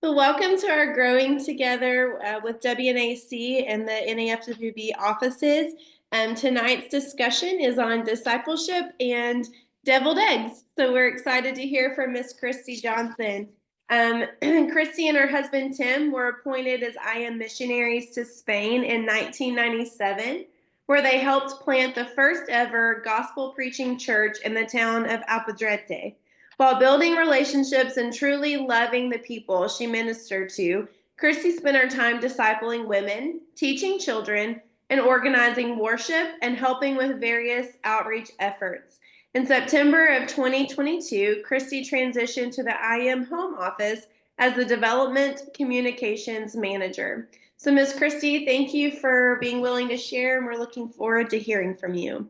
Well, welcome to our Growing Together with WNAC and the NAFWB offices. Tonight's discussion is on discipleship and deviled eggs. So we're excited to hear from Miss Kristi Johnson. Kristi and her husband Tim were appointed as IM missionaries to Spain in 1997, where they helped plant the first ever gospel preaching church in the town of Alpedrete. While building relationships and truly loving the people she ministered to, Kristi spent her time discipling women, teaching children, and organizing worship and helping with various outreach efforts. In September of 2022, Kristi transitioned to the IM home office as the Development Communications Manager. So, Ms. Kristi, thank you for being willing to share, and we're looking forward to hearing from you.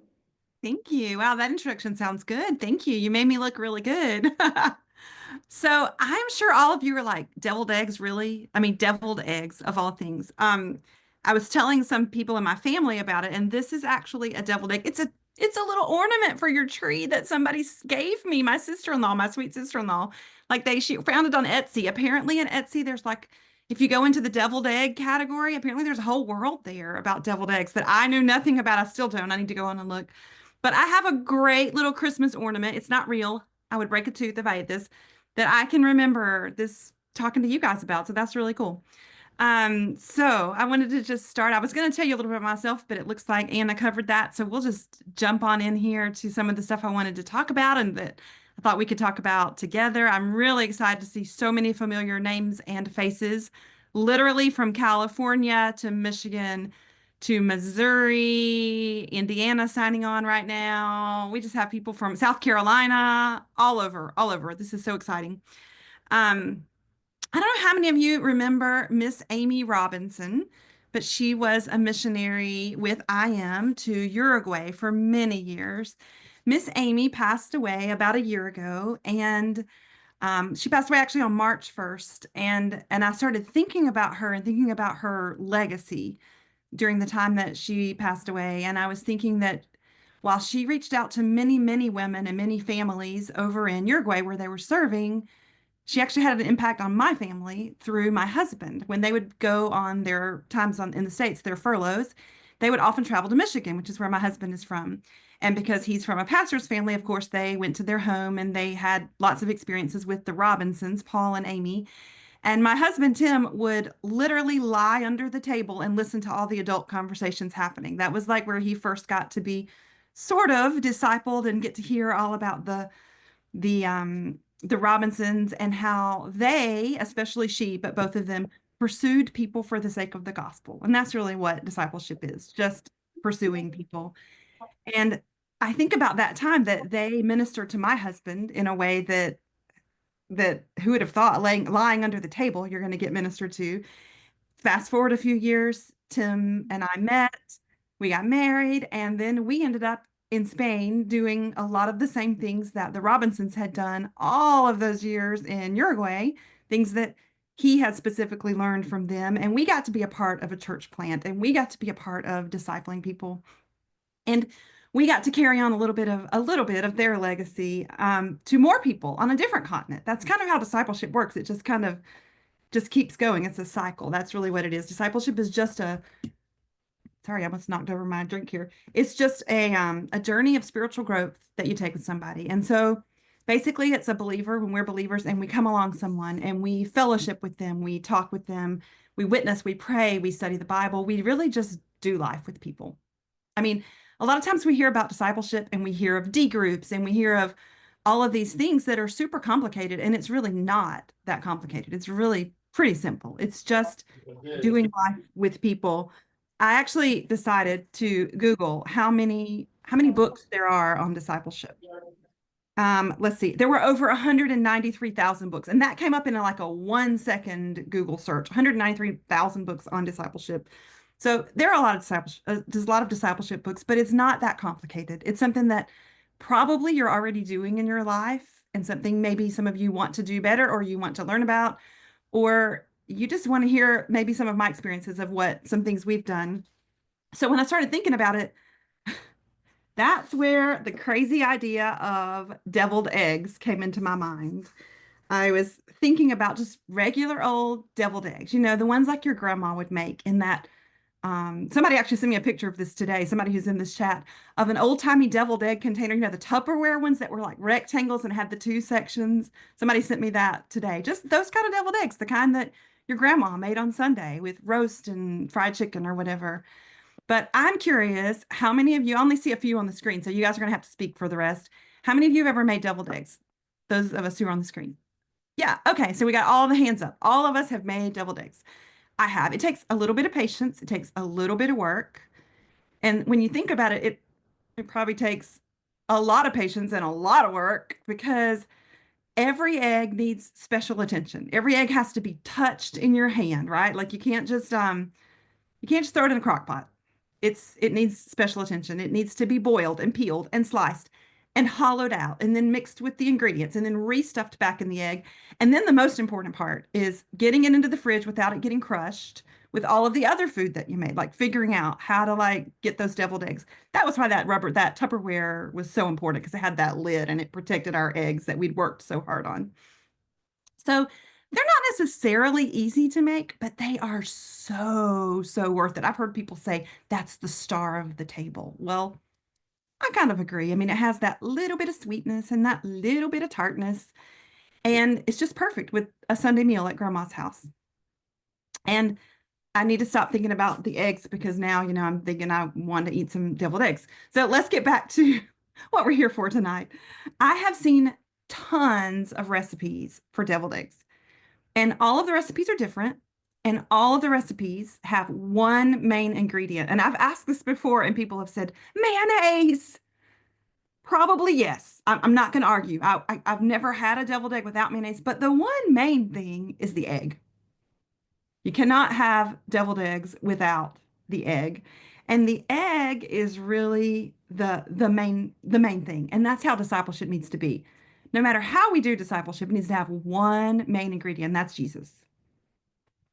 Thank you. Wow, that introduction sounds good. Thank you. You made me look really good. So I'm sure all of you are like, deviled eggs, really? I mean, deviled eggs of all things. I was telling some people in my family about it, and this is actually a deviled egg. It's a little ornament for your tree that somebody gave me, my sister-in-law, my sweet sister-in-law. She found it on Etsy. Apparently in Etsy, there's like, if you go into the deviled egg category, apparently there's a whole world there about deviled eggs that I knew nothing about. I still don't. I need to go on and look. But I have a great little Christmas ornament. It's not real. I would break a tooth if I ate this, that I can remember this talking to you guys about. So that's really cool. So I wanted to just start. I was going to tell you a little bit about myself, but it looks like Anna covered that. So we'll just jump on in here to some of the stuff I wanted to talk about and that I thought we could talk about together. I'm really excited to see so many familiar names and faces, literally from California to Michigan to Missouri, Indiana signing on right now. We just have people from South Carolina, all over, all over. This is so exciting. I don't know how many of you remember Miss Amy Robinson, but she was a missionary with IM to Uruguay for many years. Miss Amy passed away about a year ago, and she passed away actually on March 1st. And I started thinking about her and thinking about her legacy during the time that she passed away. And I was thinking that while she reached out to many, many women and many families over in Uruguay where they were serving, she actually had an impact on my family through my husband. When they would go on their times in the States, their furloughs, they would often travel to Michigan, which is where my husband is from. And because he's from a pastor's family, of course, they went to their home and they had lots of experiences with the Robinsons, Paul and Amy. And my husband, Tim, would literally lie under the table and listen to all the adult conversations happening. That was like where he first got to be sort of discipled and get to hear all about the Robinsons and how they, especially she, but both of them, pursued people for the sake of the gospel. And that's really what discipleship is, just pursuing people. And I think about that time that they ministered to my husband in a way that who would have thought lying under the table you're going to get ministered to. Fast forward a few years, Tim and I met, we got married, and then we ended up in Spain doing a lot of the same things that the Robinsons had done all of those years in Uruguay, things that he had specifically learned from them. And we got to be a part of a church plant and we got to be a part of discipling people. And we got to carry on a little bit of their legacy to more people on a different continent. That's kind of how discipleship works. It just kind of just keeps going. It's a cycle. That's really what it is. Discipleship is just sorry, I almost knocked over my drink here. It's just a journey of spiritual growth that you take with somebody. And so basically it's a believer when we're believers and we come along someone and we fellowship with them, we talk with them, we witness, we pray, we study the Bible. We really just do life with people. I mean, a lot of times we hear about discipleship and we hear of D groups and we hear of all of these things that are super complicated, and it's really not that complicated. It's really pretty simple. It's just doing life with people. I actually decided to Google how many books there are on discipleship. Let's see. There were over 193,000 books, and that came up in like a 1 second Google search. 193,000 books on discipleship. So there are a lot of discipleship books, but it's not that complicated. It's something that probably you're already doing in your life, and something maybe some of you want to do better, or you want to learn about, or you just want to hear maybe some of my experiences of what some things we've done. So when I started thinking about it, that's where the crazy idea of deviled eggs came into my mind. I was thinking about just regular old deviled eggs, the ones like your grandma would make in that. Somebody actually sent me a picture of this today, somebody who's in this chat, of an old-timey deviled egg container, the Tupperware ones that were like rectangles and had the two sections. Somebody sent me that today. Just those kind of deviled eggs, the kind that your grandma made on Sunday with roast and fried chicken or whatever. But I'm curious, how many of you, I only see a few on the screen, so you guys are going to have to speak for the rest. How many of you have ever made deviled eggs? Those of us who are on the screen. Yeah, okay, so we got all the hands up. All of us have made deviled eggs. I have. It takes a little bit of patience. It takes a little bit of work. And when you think about it, it probably takes a lot of patience and a lot of work because every egg needs special attention. Every egg has to be touched in your hand, right? Like you can't just throw it in a crock pot. It needs special attention. It needs to be boiled and peeled and sliced and hollowed out and then mixed with the ingredients and then restuffed back in the egg. And then the most important part is getting it into the fridge without it getting crushed with all of the other food that you made, like figuring out how to like get those deviled eggs. That was why that Tupperware was so important because it had that lid and it protected our eggs that we'd worked so hard on. So they're not necessarily easy to make, but they are so, so worth it. I've heard people say that's the star of the table. Well, I kind of agree. I mean, it has that little bit of sweetness and that little bit of tartness, and it's just perfect with a Sunday meal at grandma's house. And I need to stop thinking about the eggs because now, I'm thinking I want to eat some deviled eggs. So let's get back to what we're here for tonight. I have seen tons of recipes for deviled eggs. And all of the recipes are different. And all of the recipes have one main ingredient. And I've asked this before, and people have said, mayonnaise. Probably yes. I'm not going to argue. I've never had a deviled egg without mayonnaise, but the one main thing is the egg. You cannot have deviled eggs without the egg. And the egg is really the main thing. And that's how discipleship needs to be. No matter how we do discipleship, it needs to have one main ingredient, and that's Jesus.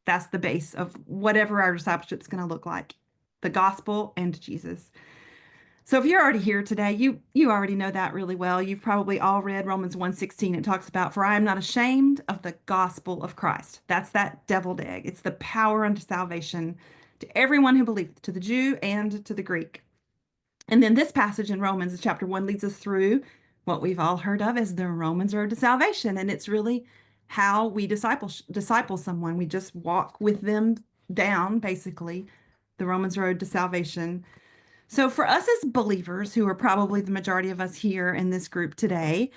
That's the base of whatever our discipleship is going to look like, the gospel and Jesus. So if you're already here today, you already know that really well. You've probably all read Romans 1:16. It talks about, for I am not ashamed of the gospel of Christ. That's that deviled egg. It's the power unto salvation to everyone who believeth, to the Jew and to the Greek. And then this passage in Romans chapter 1 leads us through what we've all heard of as the Romans road to salvation. And it's really how we disciple someone. We just walk with them down, basically, the Romans road to salvation. So for us as believers, who are probably the majority of us here in this group today,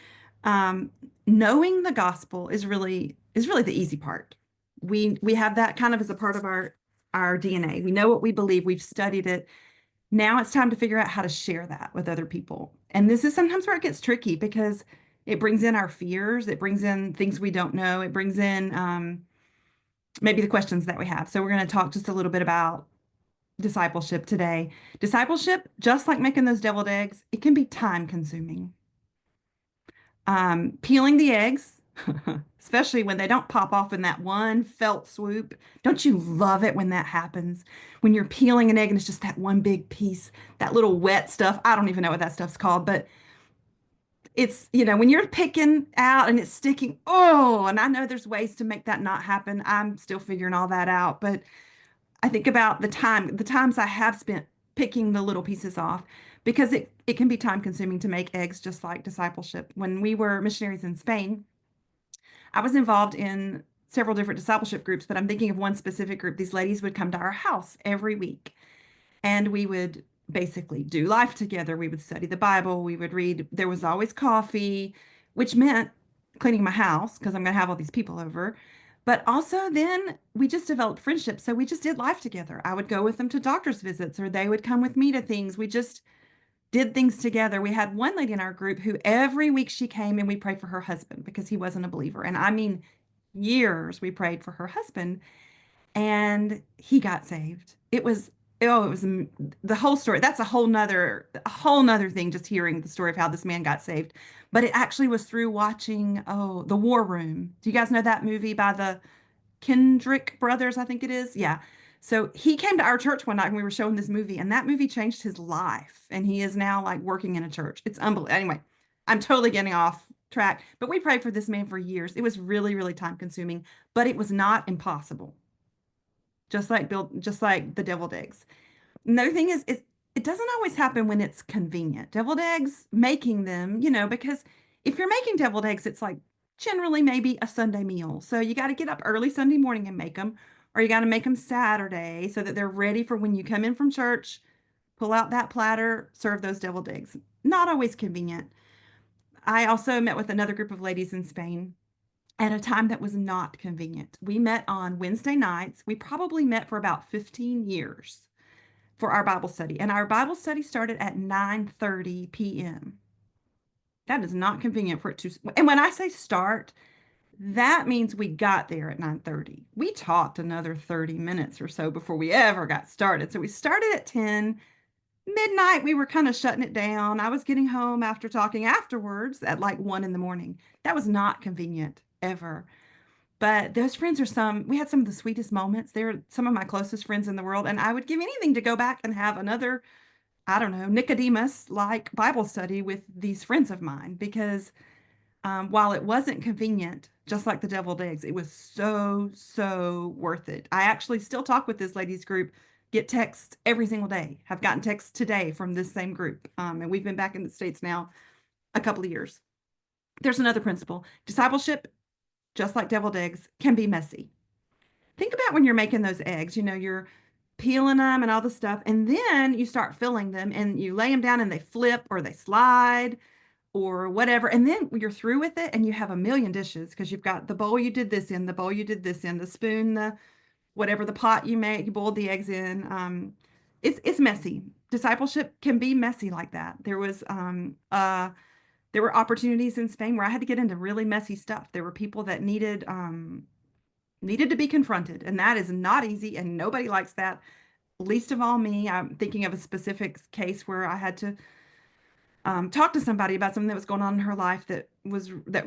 knowing the gospel is really the easy part. We have that kind of as a part of our DNA. We know what we believe. We've studied it. Now it's time to figure out how to share that with other people. And this is sometimes where it gets tricky because it brings in our fears. It brings in things we don't know. It brings in maybe the questions that we have. So we're going to talk just a little bit about discipleship today. Discipleship, just like making those deviled eggs, it can be time consuming. Peeling the eggs, especially when they don't pop off in that one felt swoop. Don't you love it when that happens? When you're peeling an egg and it's just that one big piece, that little wet stuff. I don't even know what that stuff's called, but it's, when you're picking out and it's sticking, oh, and I know there's ways to make that not happen. I'm still figuring all that out, but I think about the times I have spent picking the little pieces off because it can be time consuming to make eggs just like discipleship. When we were missionaries in Spain, I was involved in several different discipleship groups, but I'm thinking of one specific group. These ladies would come to our house every week and we would basically do life together. We would study the Bible, we would read. There was always coffee, which meant cleaning my house because I'm going to have all these people over. But also then we just developed friendships. So we just did life together. I would go with them to doctor's visits or they would come with me to things. We just did things together. We had one lady in our group who every week she came and we prayed for her husband because he wasn't a believer. And I mean, years we prayed for her husband and he got saved. It was the whole story. That's a whole nother thing, just hearing the story of how this man got saved. But it actually was through watching, The War Room. Do you guys know that movie by the Kendrick brothers, I think it is? Yeah. So he came to our church one night when we were showing this movie, and that movie changed his life. And he is now like working in a church. It's unbelievable. Anyway, I'm totally getting off track, but we prayed for this man for years. It was really, really time consuming, but it was not impossible. Just like the deviled eggs. Another thing is it doesn't always happen when it's convenient. Deviled eggs, making them, because if you're making deviled eggs, it's like generally maybe a Sunday meal. So you got to get up early Sunday morning and make them, or you got to make them Saturday so that they're ready for when you come in from church, pull out that platter, serve those deviled eggs. Not always convenient. I also met with another group of ladies in Spain at a time that was not convenient. We met on Wednesday nights. We probably met for about 15 years for our Bible study, and our Bible study started at 9:30 p.m. That is not convenient for it to, and when I say start, that means we got there at 9:30. We talked another 30 minutes or so before we ever got started. So we started at 10. Midnight, we were kind of shutting it down. I was getting home after talking afterwards at like 1 in the morning. That was not convenient ever. But those friends are we had some of the sweetest moments. They're some of my closest friends in the world. And I would give anything to go back and have another, I don't know, Nicodemus like Bible study with these friends of mine because while it wasn't convenient, just like the deviled eggs, it was so, so worth it. I actually still talk with this ladies group, get texts every single day. Have gotten texts today from this same group. And we've been back in the States now a couple of years. There's another principle. Discipleship, just like deviled eggs, can be messy. Think about when you're making those eggs, you're peeling them and all the stuff, and then you start filling them and you lay them down and they flip or they slide or whatever. And then you're through with it and you have a million dishes because you've got the bowl you did this in, the bowl you did this in, the spoon, the whatever the pot you boiled the eggs in. It's messy. Discipleship can be messy like that. There were opportunities in Spain where I had to get into really messy stuff. There were people that needed to be confronted, and that is not easy, and nobody likes that. Least of all me. I'm thinking of a specific case where I had to talk to somebody about something that was going on in her life that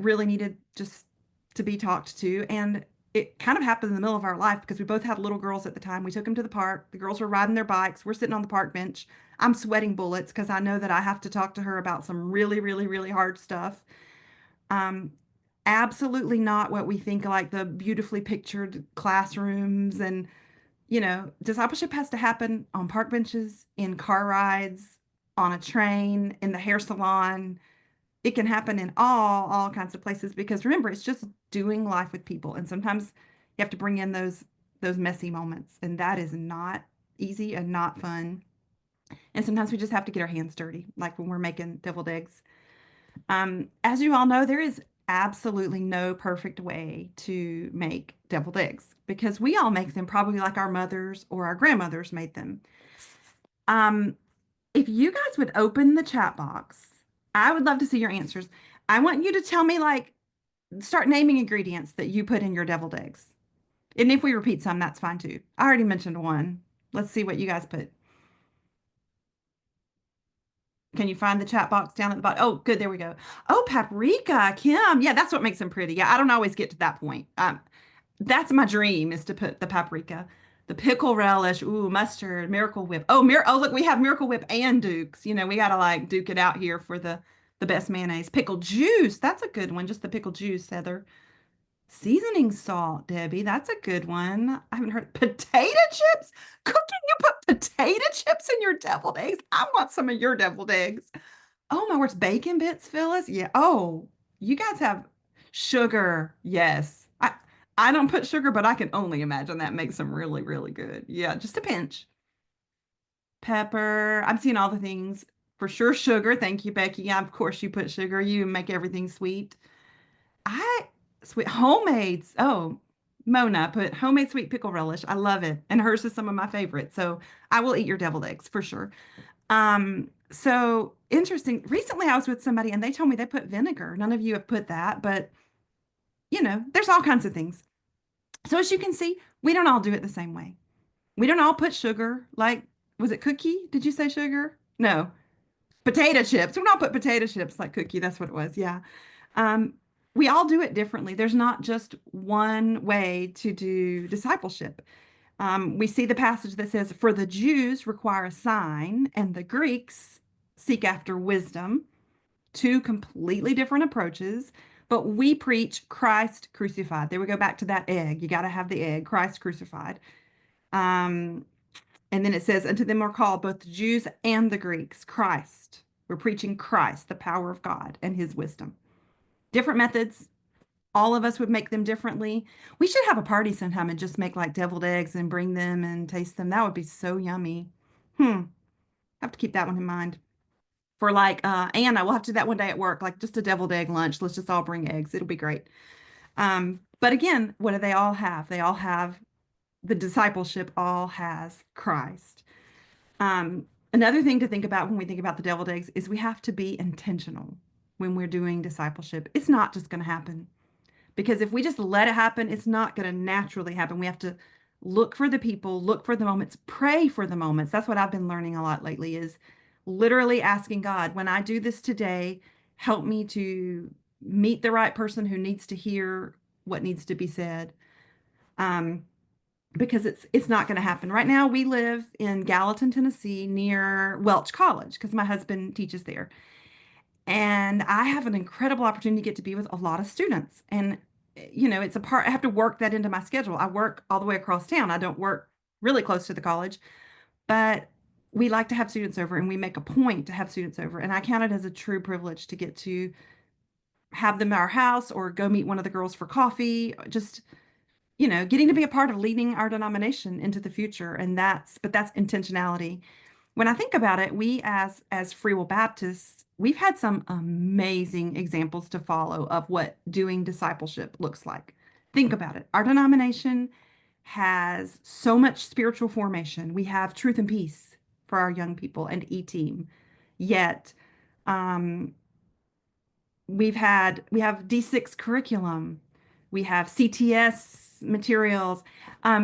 really needed just to be talked to, and it kind of happened in the middle of our life because we both had little girls at the time. We took them to the park. The girls were riding their bikes. We're sitting on the park bench. I'm sweating bullets because I know that I have to talk to her about some really, really, really hard stuff. Um, Absolutely not what we think like the beautifully pictured classrooms and discipleship has to happen on park benches, in car rides, on a train, in the hair salon. It can happen in all kinds of places because remember, it's just doing life with people. And sometimes you have to bring in those messy moments, and that is not easy and not fun. And sometimes we just have to get our hands dirty, like when we're making deviled eggs. As you all know, there is absolutely no perfect way to make deviled eggs because we all make them probably like our mothers or our grandmothers made them. Um, if you guys would open the chat box, I would love to see your answers. I want you to tell me, like, start naming ingredients that you put in your deviled eggs. And if we repeat some, that's fine too. I already mentioned one. Let's see what you guys put. Can you find the chat box down at the bottom? Oh, good. There we go. Oh, paprika, Kim. Yeah, that's what makes them pretty. Yeah, I don't always get to that point. That's my dream is to put the paprika, the pickle relish, ooh, mustard, Miracle Whip. Oh, look, we have Miracle Whip and Dukes. We got to like duke it out here for the best mayonnaise. Pickle juice. That's a good one. Just the pickle juice, Heather. Seasoning salt, Debbie. That's a good one. I haven't heard potato chips. Cooking, you put potato chips in your deviled eggs. I want some of your deviled eggs. Oh my words, bacon bits, Phyllis. Yeah. Oh, you guys have sugar. Yes. I don't put sugar, but I can only imagine that makes them really, really good. Yeah, just a pinch. Pepper. I'm seeing all the things. For sure, sugar. Thank you, Becky. Yeah, of course you put sugar. You make everything sweet. I sweet homemades. Oh, Mona put homemade sweet pickle relish. I love it. And hers is some of my favorites. So I will eat your deviled eggs for sure. So interesting. Recently I was with somebody and they told me they put vinegar. None of you have put that, but there's all kinds of things. So as you can see, we don't all do it the same way. We don't all put sugar. Like, was it cookie? Did you say sugar? No. Potato chips. We don't put potato chips like cookie. That's what it was. Yeah. Um, we all do it differently. There's not just one way to do discipleship. We see the passage that says, "For the Jews require a sign, and the Greeks seek after wisdom." two completely different approaches, but we preach Christ crucified. There we go back to that egg. You got to have the egg, Christ crucified. Um, and then it says, unto them are called both the Jews and the Greeks, Christ. We're preaching Christ, the power of God and his wisdom. Different methods. All of us would make them differently. We should have a party sometime and just make like deviled eggs and bring them and taste them. That would be so yummy. Hmm. Have to keep that one in mind. For like Anna, we'll have to do that one day at work, like just a deviled egg lunch. Let's just all bring eggs. It'll be great. But again, what do they all have? They all have the discipleship all has Christ. Another thing to think about when we think about the deviled eggs is we have to be intentional when we're doing discipleship. It's not just going to happen because if we just let it happen, it's not going to naturally happen. We have to look for the people, look for the moments, pray for the moments. That's what I've been learning a lot lately is literally asking God, when I do this today, help me to meet the right person who needs to hear what needs to be said. Um, because it's not going to happen. Right now, we live in Gallatin, Tennessee, near Welch College, because my husband teaches there. And I have an incredible opportunity to get to be with a lot of students. And, it's a part, I have to work that into my schedule. I work all the way across town. I don't work really close to the college, but we like to have students over and we make a point to have students over. And I count it as a true privilege to get to have them at our house or go meet one of the girls for coffee, just getting to be a part of leading our denomination into the future. And that's intentionality. When I think about it, we as Free Will Baptists, we've had some amazing examples to follow of what doing discipleship looks like. Think about it. Our denomination has so much spiritual formation. We have Truth and Peace for our young people and E-Team. Yet, um, we have D6 curriculum, we have CTS materials. How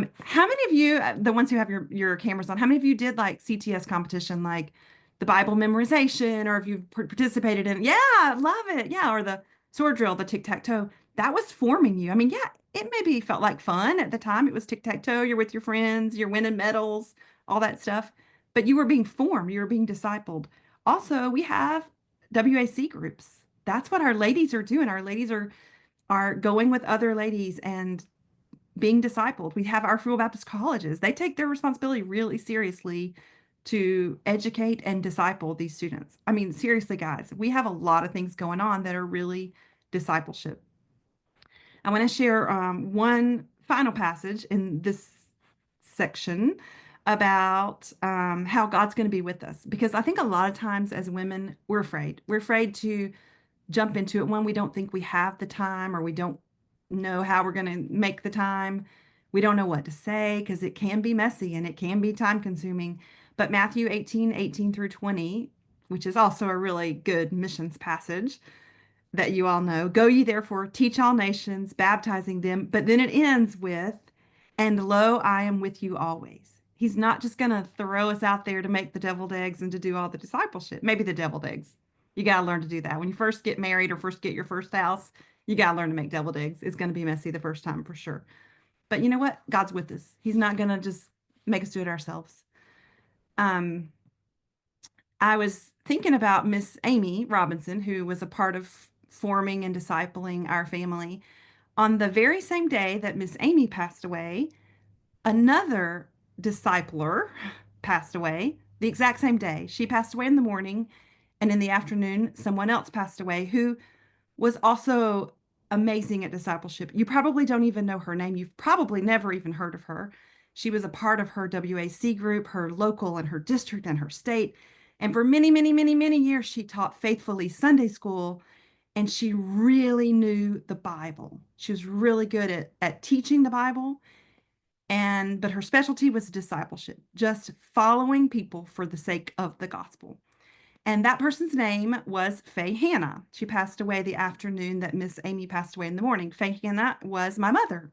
many of you, the ones who have your cameras on, how many of you did like CTS competition, like the Bible memorization, or if you've participated in, yeah, love it, yeah, or the sword drill, the tic-tac-toe, that was forming you. I mean, yeah, it maybe felt like fun at the time. It was tic-tac-toe, you're with your friends, you're winning medals, all that stuff, but you were being formed, you were being discipled. Also, we have WAC groups. That's what our ladies are doing. Our ladies are going with other ladies and being discipled. We have our Free Will Baptist colleges. They take their responsibility really seriously to educate and disciple these students. I mean, seriously, guys, we have a lot of things going on that are really discipleship. I want to share one final passage in this section about how God's going to be with us. Because I think a lot of times as women, we're afraid. We're afraid to jump into it when we don't think we have the time or we don't know how we're going to make the time. We don't know what to say because it can be messy and it can be time consuming. But Matthew 18 through 20, which is also a really good missions passage that you all know, go ye therefore, teach all nations, baptizing them. But then it ends with, and lo, I am with you always. He's not just going to throw us out there to make the deviled eggs and to do all the discipleship. Maybe the deviled eggs. You got to learn to do that. When you first get married or first get your first house, you got to learn to make deviled eggs. It's going to be messy the first time for sure. But you know what? God's with us. He's not going to just make us do it ourselves. Um, I was thinking about Miss Amy Robinson, who was a part of forming and discipling our family. On the very same day that Miss Amy passed away, another discipler passed away the exact same day. She passed away in the morning, and in the afternoon, someone else passed away who was also amazing at discipleship. You probably don't even know her name. You've probably never even heard of her. She was a part of her WAC group, her local and her district and her state. And for many, many, many, many years, she taught faithfully Sunday school and she really knew the Bible. She was really good at teaching the Bible. But her specialty was discipleship, just following people for the sake of the gospel. And that person's name was Faye Hannah. She passed away the afternoon that Miss Amy passed away in the morning. Faye Hannah was my mother.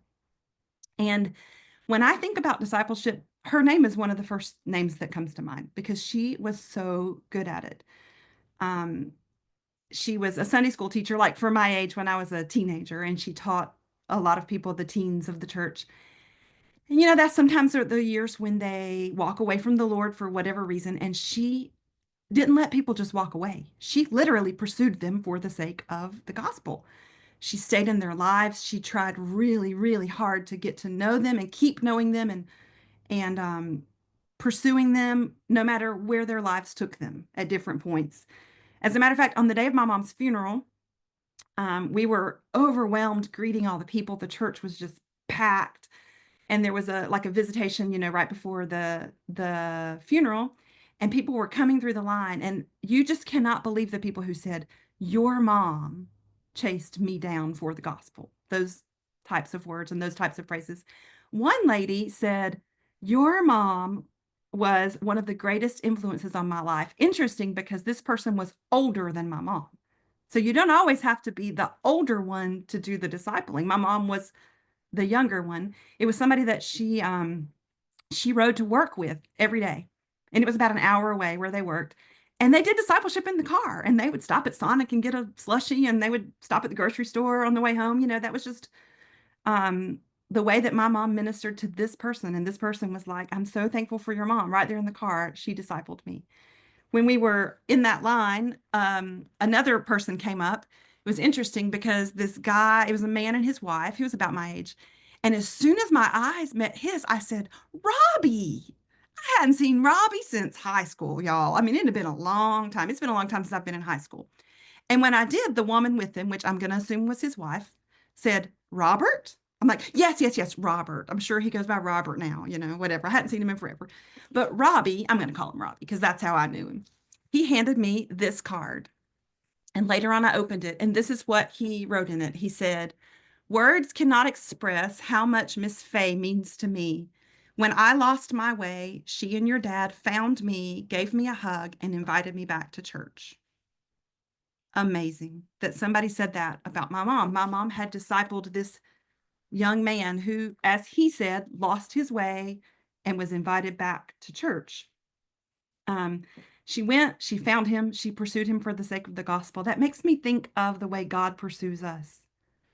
And when I think about discipleship, her name is one of the first names that comes to mind because she was so good at it. She was a Sunday school teacher, like for my age when I was a teenager, and she taught a lot of people, the teens of the church. And that's sometimes the years when they walk away from the Lord for whatever reason. And she didn't let people just walk away. She literally pursued them for the sake of the gospel. She stayed in their lives. She tried really, really hard to get to know them and keep knowing them and pursuing them no matter where their lives took them at different points. As a matter of fact, on the day of my mom's funeral, we were overwhelmed greeting all the people. The church was just packed, and there was a like a visitation, right before the funeral, and people were coming through the line, and you just cannot believe the people who said, "Your mom chased me down for the gospel." Those types of words and those types of phrases. One lady said, "Your mom was one of the greatest influences on my life." Interesting because this person was older than my mom. So you don't always have to be the older one to do the discipling. My mom was the younger one. It was somebody that she rode to work with every day. And it was about an hour away where they worked. And they did discipleship in the car. And they would stop at Sonic and get a slushie, and they would stop at the grocery store on the way home. That was just um the way that my mom ministered to this person. And this person was like, "I'm so thankful for your mom." Right there in the car, she discipled me. When we were in that line, another person came up. It was interesting because this guy, it was a man and his wife, he was about my age. And as soon as my eyes met his, I said, "Robbie." I hadn't seen Robbie since high school, y'all. I mean, it had been a long time. It's been a long time since I've been in high school. And when I did, the woman with him, which I'm going to assume was his wife, said, "Robert?" I'm like, "Yes, yes, yes, Robert." I'm sure he goes by Robert now, whatever. I hadn't seen him in forever. But Robbie, I'm going to call him Robbie because that's how I knew him. He handed me this card. And later on, I opened it. And this is what he wrote in it. He said, "Words cannot express how much Miss Fay means to me. When I lost my way, she and your dad found me, gave me a hug, and invited me back to church." Amazing that somebody said that about my mom. My mom had discipled this young man who, as he said, lost his way and was invited back to church. Um, she went, she found him, she pursued him for the sake of the gospel. That makes me think of the way God pursues us.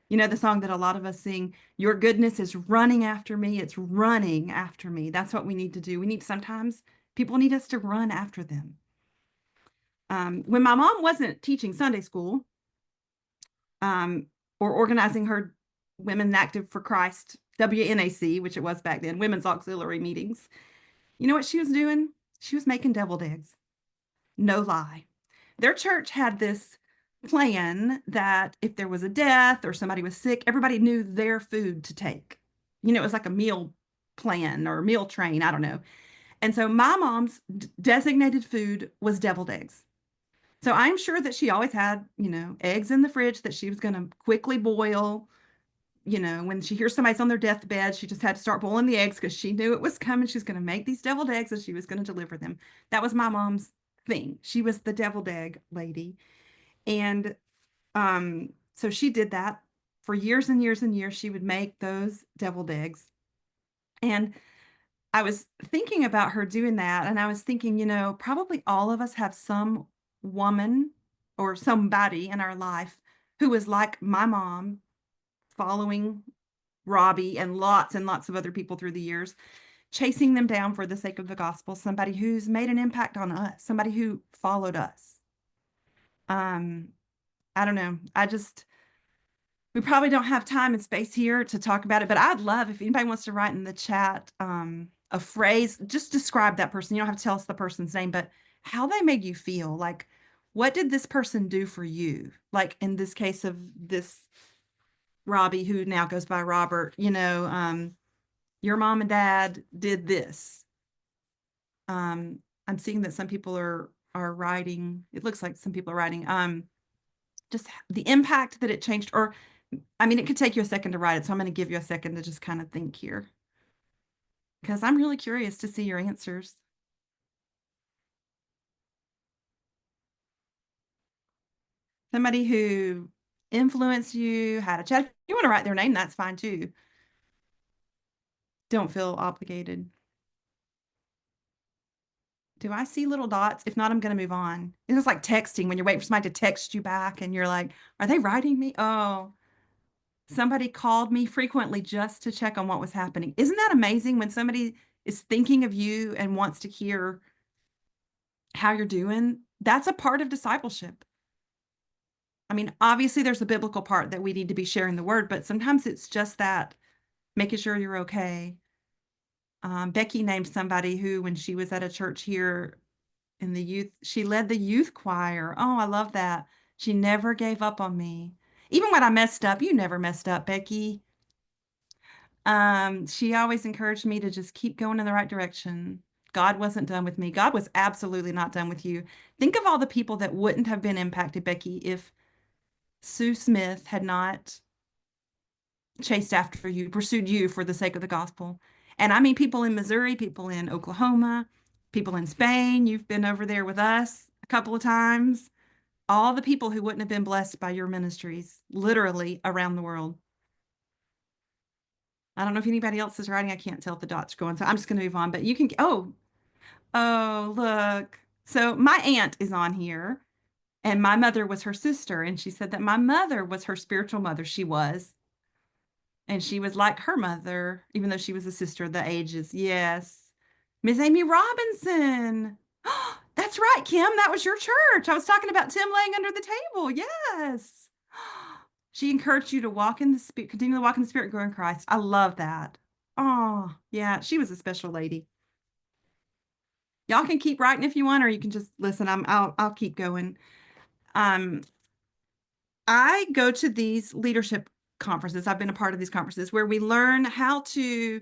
The song that a lot of us sing, "Your goodness is running after me. It's running after me." That's what we need to do. Sometimes people need us to run after them. When my mom wasn't teaching Sunday school, or organizing her Women Active for Christ, WNAC, which it was back then, Women's Auxiliary Meetings. You know what she was doing? She was making deviled eggs. No lie. Their church had this plan that if there was a death or somebody was sick, everybody knew their food to take. It was like a meal plan or meal train. I don't know. And so my mom's designated food was deviled eggs. So I'm sure that she always had, eggs in the fridge that she was going to quickly boil. When she hears somebody's on their deathbed, she just had to start boiling the eggs because she knew it was coming. She was going to make these deviled eggs and she was going to deliver them. That was my mom's thing. She was the deviled egg lady. And so she did that for years and years and years. She would make those deviled eggs. And I was thinking about her doing that, and I was thinking, probably all of us have some woman or somebody in our life who was like my mom, following Robbie and lots of other people through the years, chasing them down for the sake of the gospel, somebody who's made an impact on us, somebody who followed us. I don't know. We probably don't have time and space here to talk about it, but I'd love if anybody wants to write in the chat a phrase, just describe that person. You don't have to tell us the person's name, but how they made you feel. Like, what did this person do for you? Like in this case of this Robbie, who now goes by Robert, your mom and dad did this. I'm seeing that some people are writing. It looks like some people are writing. Just the impact that it changed, or I mean, it could take you a second to write it, so I'm going to give you a second to just kind of think here because I'm really curious to see your answers. Somebody who influenced you, had a chat. If you want to write their name, that's fine too. Don't feel obligated. Do I see little dots? If not, I'm going to move on. It was like texting when you're waiting for somebody to text you back and you're like, "Are they writing me?" Oh, somebody called me frequently just to check on what was happening. Isn't that amazing when somebody is thinking of you and wants to hear how you're doing? That's a part of discipleship. I mean, obviously there's a biblical part that we need to be sharing the word, but sometimes it's just that making sure you're okay. Becky named somebody who, when she was at a church here in the youth, she led the youth choir. Oh, I love that. She never gave up on me. Even when I messed up, you never messed up, Becky. She always encouraged me to just keep going in the right direction. God wasn't done with me. God was absolutely not done with you. Think of all the people that wouldn't have been impacted, Becky, if Sue Smith had not chased after you, pursued you for the sake of the gospel. And I mean, people in Missouri, people in Oklahoma, people in Spain. You've been over there with us a couple of times. All the people who wouldn't have been blessed by your ministries, literally around the world. I don't know if anybody else is writing. I can't tell if the dots are going. So I'm just going to move on. But you can, oh, look. So my aunt is on here, and my mother was her sister. And she said that my mother was her spiritual mother. She was. And she was like her mother, even though she was a sister, the ages. Yes. Miss Amy Robinson. That's right, Kim. That was your church. I was talking about Tim laying under the table. Yes. She encouraged you to walk in the spirit, continue to walk in the spirit and grow in Christ. I love that. Oh, yeah. She was a special lady. Y'all can keep writing if you want, or you can just listen. I'll keep going. Um, I go to these leadership conferences. I've been a part of these conferences where we learn how to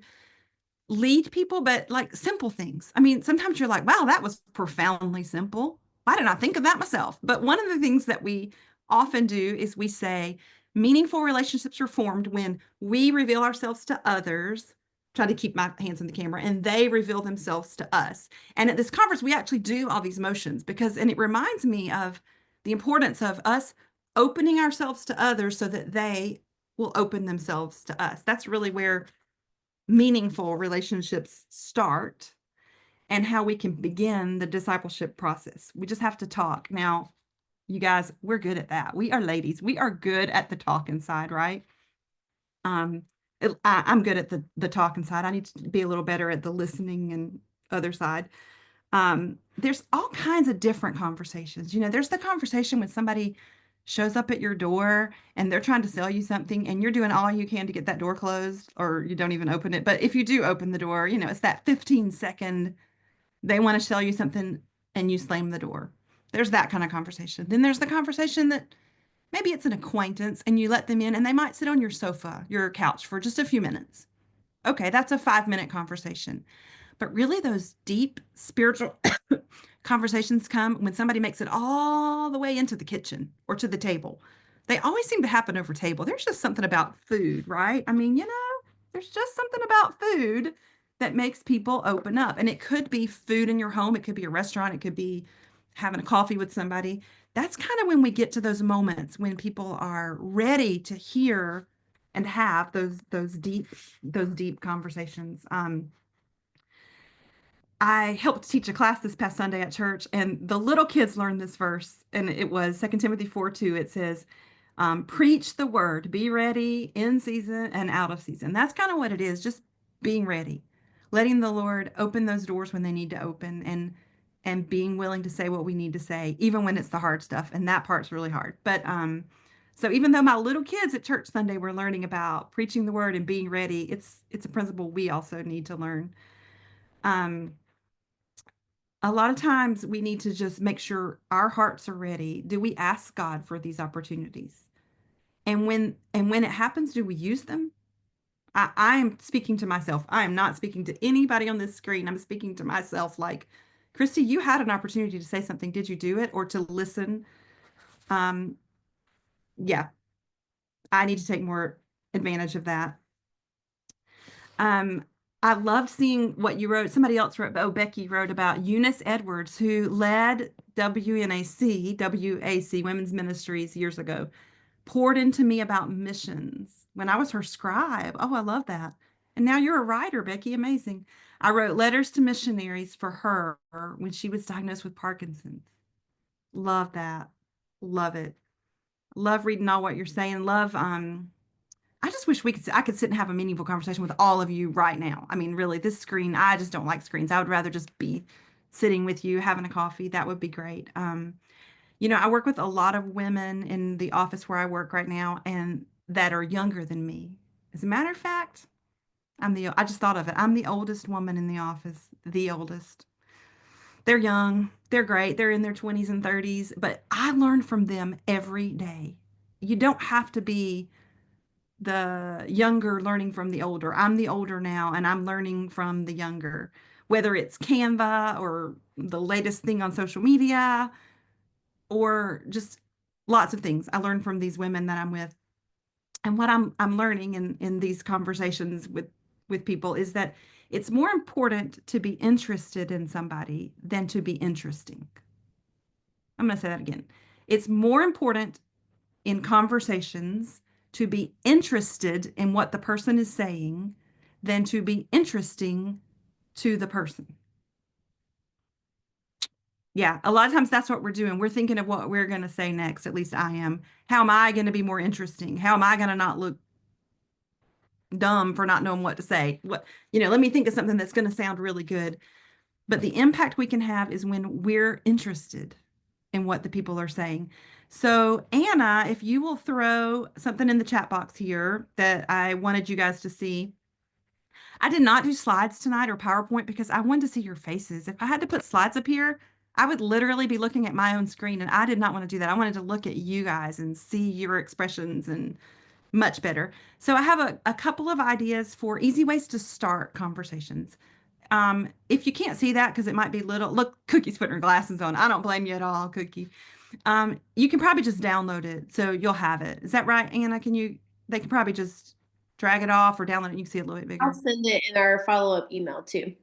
lead people, but like simple things. I mean, sometimes you're like, wow, that was profoundly simple. Why didn't I think of that myself? But one of the things that we often do is we say meaningful relationships are formed when we reveal ourselves to others. Try to keep my hands on the camera, and they reveal themselves to us. And at this conference, we actually do all these motions and it reminds me of the importance of us opening ourselves to others so that they will open themselves to us. That's really where meaningful relationships start and how we can begin the discipleship process. We just have to talk. Now, you guys, we're good at that. We are ladies. We are good at the talking side, right? Um, I'm good at the talking side. I need to be a little better at the listening and other side. There's all kinds of different conversations. There's the conversation when somebody shows up at your door and they're trying to sell you something and you're doing all you can to get that door closed, or you don't even open it. But if you do open the door, it's that 15-second, they want to sell you something and you slam the door. There's that kind of conversation. Then there's the conversation that maybe it's an acquaintance and you let them in and they might sit on your sofa, your couch for just a few minutes. Okay, that's a 5-minute conversation. But really, those deep spiritual conversations come when somebody makes it all the way into the kitchen or to the table. They always seem to happen over table. There's just something about food, right? I mean, there's just something about food that makes people open up. And it could be food in your home, it could be a restaurant, it could be having a coffee with somebody. That's kind of when we get to those moments when people are ready to hear and have those deep conversations. I helped teach a class this past Sunday at church, and the little kids learned this verse, and it was 2 Timothy 4:2. It says, preach the word, be ready in season and out of season. That's kind of what it is, just being ready, letting the Lord open those doors when they need to open, and being willing to say what we need to say, even when it's the hard stuff. And that part's really hard. But so even though my little kids at church Sunday were learning about preaching the word and being ready, it's a principle we also need to learn. Um, a lot of times we need to just make sure our hearts are ready. Do we ask God for these opportunities? And when it happens, do we use them? I am speaking to myself. I am not speaking to anybody on this screen. I'm speaking to myself like, Kristi, you had an opportunity to say something. Did you do it, or to listen? Um, yeah, I need to take more advantage of that. Um, I loved seeing what you wrote. Somebody else wrote, oh, Becky wrote about Eunice Edwards, who led WAC, Women's Ministries, years ago, poured into me about missions when I was her scribe. Oh, I love that. And now you're a writer, Becky. Amazing. I wrote letters to missionaries for her when she was diagnosed with Parkinson's. Love that. Love it. Love reading all what you're saying. Love I just wish I could sit and have a meaningful conversation with all of you right now. I mean, really, this screen, I just don't like screens. I would rather just be sitting with you, having a coffee. That would be great. I work with a lot of women in the office where I work right now and that are younger than me. As a matter of fact, I just thought of it. I'm the oldest woman in the office, the oldest. They're young, they're great, they're in their 20s and 30s, but I learn from them every day. You don't have to be the younger learning from the older. I'm the older now and I'm learning from the younger, whether it's Canva or the latest thing on social media or just lots of things. I learn from these women that I'm with. And what I'm learning in these conversations with people is that it's more important to be interested in somebody than to be interesting. I'm going to say that again. It's more important in conversations to be interested in what the person is saying than to be interesting to the person. Yeah, a lot of times that's what we're doing. We're thinking of what we're going to say next. At least I am. How am I going to be more interesting? How am I going to not look dumb for not knowing what to say? Let me think of something that's going to sound really good. But the impact we can have is when we're interested in what the people are saying. So, Anna, if you will throw something in the chat box here that I wanted you guys to see. I did not do slides tonight or PowerPoint because I wanted to see your faces. If I had to put slides up here, I would literally be looking at my own screen, and I did not want to do that. I wanted to look at you guys and see your expressions and much better. So I have a couple of ideas for easy ways to start conversations. If you can't see that because it might be little, look, Cookie's putting her glasses on. I don't blame you at all, Cookie. You can probably just download it so you'll have it. Is that right, Anna? They can probably just drag it off or download it. You can see it a little bit I'll bigger. send it in our follow-up email too.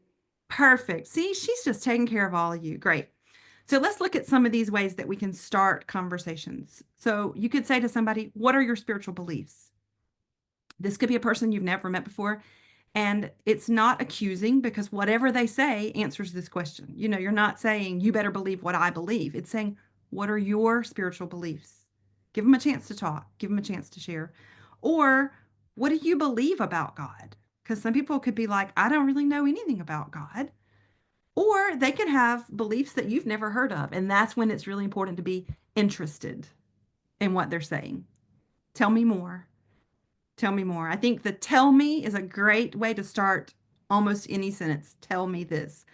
Perfect. See, she's just taking care of all of you. Great. So let's look at some of these ways that we can start conversations. So you could say to somebody, what are your spiritual beliefs? This could be a person you've never met before. And it's not accusing because whatever they say answers this question. You're not saying you better believe what I believe. It's saying, what are your spiritual beliefs? Give them a chance to talk, give them a chance to share. Or what do you believe about God? Because some people could be like, I don't really know anything about God. Or they can have beliefs that you've never heard of. And that's when it's really important to be interested in what they're saying. Tell me more. Tell me more. I think the tell me is a great way to start almost any sentence. Tell me this.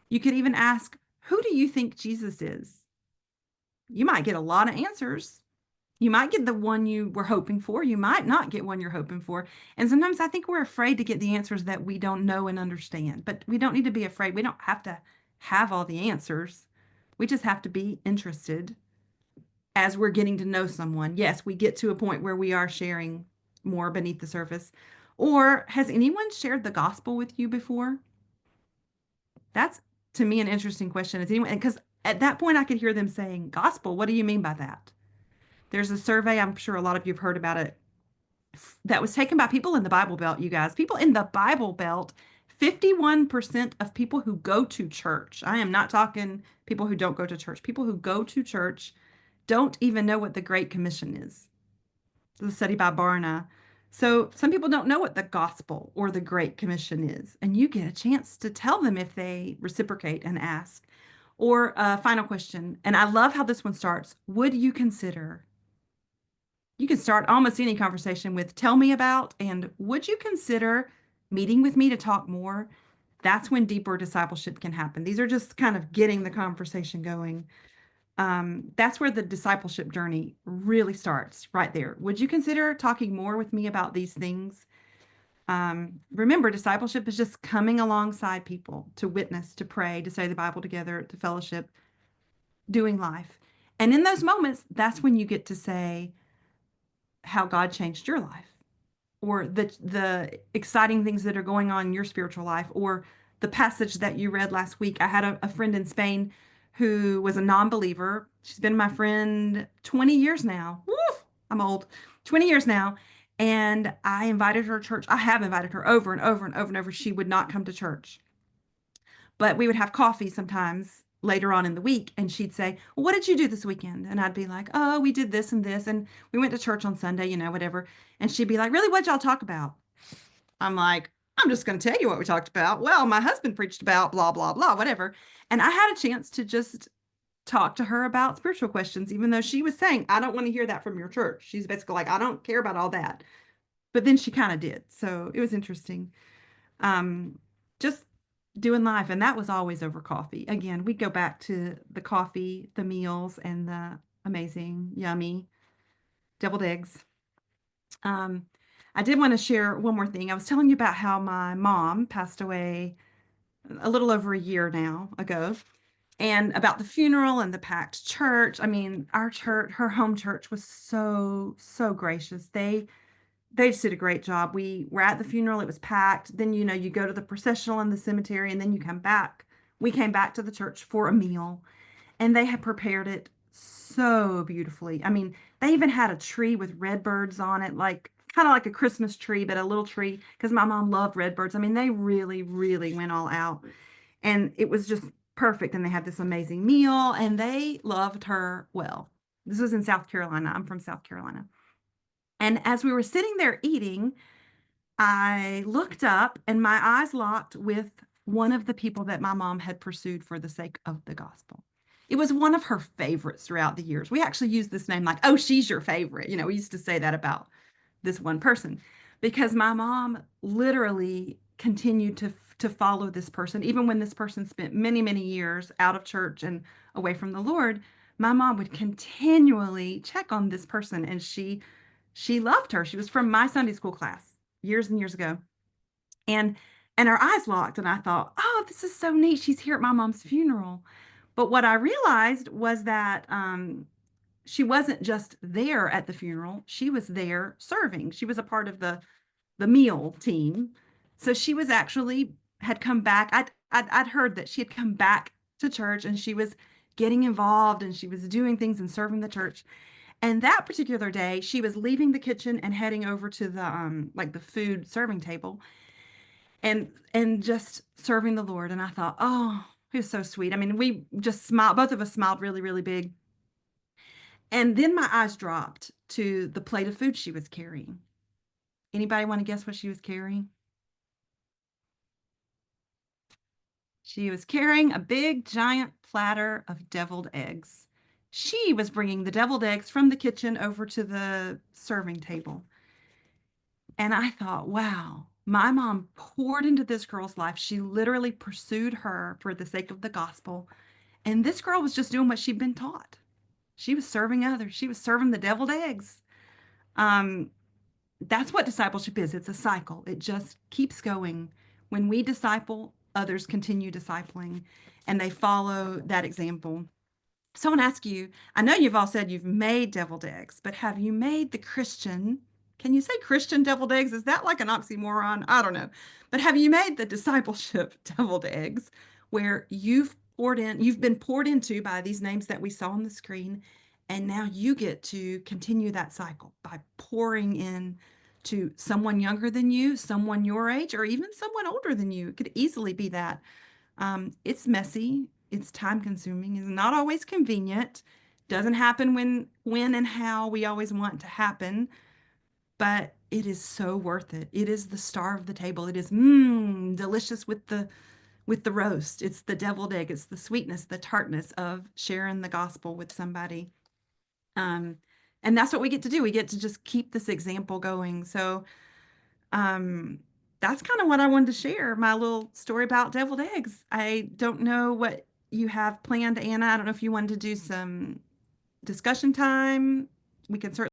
You could even ask, who do you think Jesus is? You might get a lot of answers. You might get the one you were hoping for. You might not get one you're hoping for. And sometimes I think we're afraid to get the answers that we don't know and understand. But we don't need to be afraid. We don't have to have all the answers. We just have to be interested as we're getting to know someone. Yes, we get to a point where we are sharing more beneath the surface. Or has anyone shared the gospel with you before? That's to me an interesting question. Is anyone, because at that point I could hear them saying, gospel, what do you mean by that? There's a survey, I'm sure a lot of you have heard about it, that was taken by people in the Bible Belt, you guys. People in the Bible Belt, 51% of people who go to church, I am not talking people who don't go to church, people who go to church don't even know what the Great Commission is. The study by Barna. So some people don't know what the gospel or the Great Commission is, and you get a chance to tell them if they reciprocate and ask. Or a final question, and I love how this one starts. Would you consider? You can start almost any conversation with tell me about and would you consider meeting with me to talk more? That's when deeper discipleship can happen. These are just kind of getting the conversation going. That's where the discipleship journey really starts right there. Would you consider talking more with me about these things? Remember, discipleship is just coming alongside people to witness, to pray, to study the Bible together, to fellowship, doing life. And in those moments, that's when you get to say how God changed your life or the exciting things that are going on in your spiritual life or the passage that you read last week. I had a friend in Spain who was a non-believer. She's been my friend 20 years now. Woo, I'm old. 20 years now. And I invited her to church. I have invited her over and over and over and over. She would not come to church. But we would have coffee sometimes later on in the week, and she'd say, well, what did you do this weekend? And I'd be like, oh, we did this and this, and we went to church on Sunday, whatever. And she'd be like, really, what'd y'all talk about? I'm like, I'm just going to tell you what we talked about. Well, my husband preached about blah, blah, blah, whatever. And I had a chance to just talk to her about spiritual questions, even though she was saying, I don't want to hear that from your church. She's basically like, I don't care about all that. But then she kind of did. So it was interesting. Um, just doing life. And that was always over coffee. Again, we go back to the coffee, the meals, and the amazing, yummy deviled eggs. Um, I did want to share one more thing. I was telling you about how my mom passed away a little over a year now ago, and about the funeral and the packed church. I mean, our church, her home church, was so gracious. They just did a great job. We were at the funeral, it was packed. Then, you go to the processional in the cemetery, and then you come back. We came back to the church for a meal, and they had prepared it so beautifully. I mean, they even had a tree with red birds on it, like kind of like a Christmas tree, but a little tree, because my mom loved red birds. I mean, they really went all out, and it was just perfect. And they had this amazing meal, and they loved her well. This was in South Carolina. I'm from South Carolina. And as we were sitting there eating, I looked up and my eyes locked with one of the people that my mom had pursued for the sake of the gospel. It was one of her favorites throughout the years. We actually used this name like, oh, she's your favorite. We used to say that about this one person because my mom literally continued to follow this person even when this person spent many years out of church and away from the Lord. My mom would continually check on this person, and she loved her. She was from my Sunday school class years and years ago. And our eyes locked, and I thought, "Oh, this is so neat. She's here at my mom's funeral." But what I realized was that she wasn't just there at the funeral. She was there serving. She was a part of the meal team. So she was actually had come back. I'd heard that she had come back to church, and she was getting involved, and she was doing things and serving the church. And that particular day, she was leaving the kitchen and heading over to the like the food serving table and just serving the Lord. And I thought, oh, it was so sweet. I mean, we just smiled, both of us smiled really big. And then my eyes dropped to the plate of food she was carrying. Anybody want to guess what she was carrying? She was carrying a big giant platter of deviled eggs. She was bringing the deviled eggs from the kitchen over to the serving table. And I thought, wow, my mom poured into this girl's life. She literally pursued her for the sake of the gospel. And this girl was just doing what she'd been taught. She was serving others. She was serving the deviled eggs. Um, that's what discipleship is. It's a cycle. It just keeps going. When we disciple, others continue discipling, and they follow that example. So I want to ask you, I know you've all said you've made deviled eggs, but have you made the Christian? Can you say Christian deviled eggs? Is that like an oxymoron? I don't know. But have you made the discipleship deviled eggs where you've been poured into by these names that we saw on the screen, and now you get to continue that cycle by pouring in to someone younger than you, someone your age, or even someone older than you? It could easily be that. It's messy, it's time consuming, it's not always convenient, doesn't happen when and how we always want to happen, but it is so worth it. It is the star of the table. It is delicious with the roast. It's the deviled egg. It's the sweetness, the tartness of sharing the gospel with somebody. Um, and that's what we get to do. We get to just keep this example going. So um, that's kind of what I wanted to share, my little story about deviled eggs. I don't know what you have planned, Anna. I don't know if you wanted to do some discussion time. We can certainly